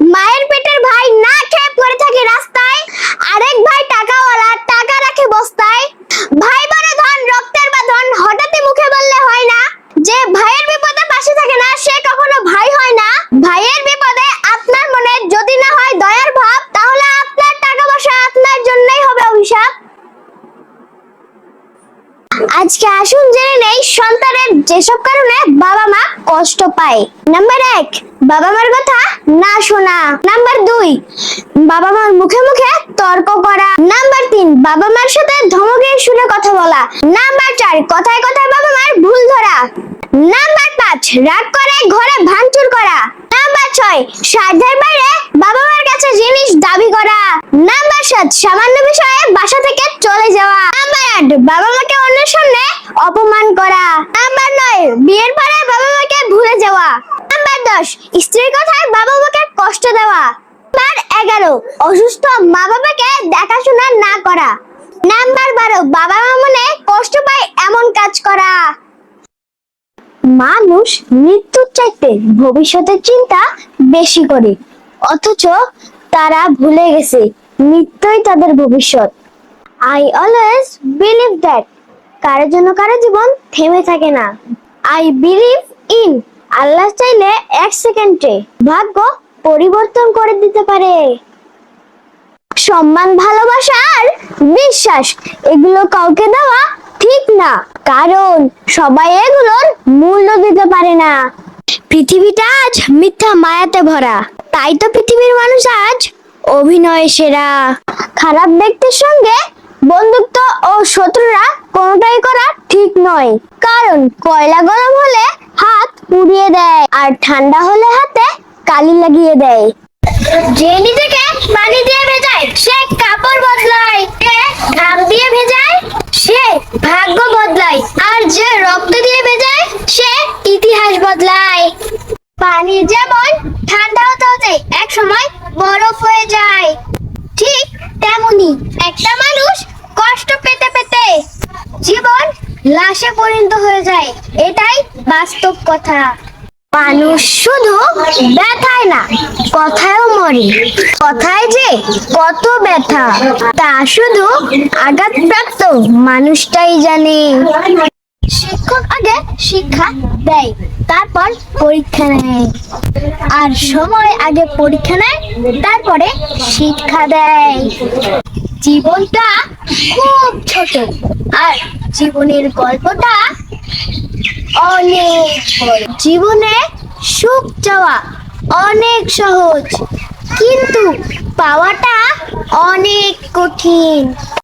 মায়ের পেটের ভাই না খেয়ে পড়ে থাকে রাস্তায়, আরেক ভাই টাকাওয়ালা টাকা রাখে বস্তায়। ভাই বড় ধন রক্তের বাঁধন, হঠাৎই মুখে বললে হয় না। যে ভাইয়ের বিপদে পাশে থাকে না সে কখনো ভাই হয় না। ভাইয়ের বিপদে আপনার মনে যদি না হয় দয়ার ভাব, তাহলে আপনার টাকা পয়সা আপনার জন্যই হবে অভিশাপ। আজকে আসুন জেনে নেই সন্তানের যেসব কারণে বাবা মা কষ্ট পায়। নাম্বার 1, বাবা মার কথা না শোনা। নাম্বার 2, বাবা মার মুখে মুখে তর্ক করা। নাম্বার 3, বাবা মার সাথে ধমকের সুরে কথা বলা। নাম্বার 4, কথায় কথায় বাবা মার ভুল ধরা। নাম্বার 5, রাগ করে ঘরে ভাঙচুর করা। নাম্বার 6, সাধ্যের বাইরে বাবা মার কাছে জিনিস দাবি করা। নাম্বার 7, সামান্য বিষয়ে বাসা থেকে চলে যাওয়া। নাম্বার 8, বাবা মাকে অন্যের সামনে অপমান করা। নাম্বার 9, বিয়ের পরে বাবা মাকে ভুলে যাওয়া। নাম্বার 10, স্ত্রীর কথায় বাবা মাকে কষ্ট দেওয়া। নাম্বার 11, অসুস্থ মা বাবাকে দেখাশোনা না করা। নাম্বার 12, বাবা মা মনে কষ্ট পায় এমন কাজ করা। মানুষ মৃত্যুর চাইতে ভবিষ্যতের চিন্তা বেশি করে, অথচ তারা ভুলে গেছে মৃত্যুই তাদের ভবিষ্যৎ। I always believe that কারো জন্য কারো জীবন থেমে থাকে না। I believe in আল্লাহ চাইলে 1 সেকেন্ডে ভাগ্য পরিবর্তন করে দিতে পারে। সম্মান, ভালোবাসা আর বিশ্বাস এগুলো কাউকে দেওয়া ঠিক না, কারণ সবাই এগুলোর মূল্য দিতে পারে না। পৃথিবীটা আজ মিথ্যা মায়াতে ভরা, তাই তো পৃথিবীর মানুষ আজ অভিনয় সেরা। খারাপ ব্যক্তির সঙ্গে বন্ধুত্ব ও শত্রুরা কোনোটাই করা ঠিক নয়, কারণ কয়লা গরম হলে হাত পুড়িয়ে দেয় আর ঠান্ডা হলে হাতে কালি লাগিয়ে দেয়। যে নিজেকে পানি দিয়ে ভেজায় সে কাপড় বদলায়, যে ঘাম দিয়ে ভেজায় সে ভাগ্য বদলায়, আর যে রক্ত দিয়ে ভেজায় সে ইতিহাস বদলায়। পানি যেমন ঠান্ডা হতে হতে এক সময় বরফ হয়ে যায়, ঠিক তেমনি একটা মানুষ কষ্ট পেতে পেতে জীবন লাশে পরিণত হয়ে যায়, এটাই বাস্তব কথা। মানুষ শুধু ব্যথায় না, কথায়ও মরে। কথায় যে কত ব্যথা তা শুধু আঘাতপ্রাপ্ত মানুষটাই জানে। শিক্ষক আগে শিক্ষা দেয়, তারপর পরীক্ষা নেয়, আর সময় আগে পরীক্ষা নেয়, তারপরে শিক্ষা দেয়। জীবনটা খুব ছোট, আর জীবনের গল্পটা অনেক বড়। জীবনে সুখ চাওয়া অনেক সহজ, কিন্তু পাওয়াটা অনেক কঠিন।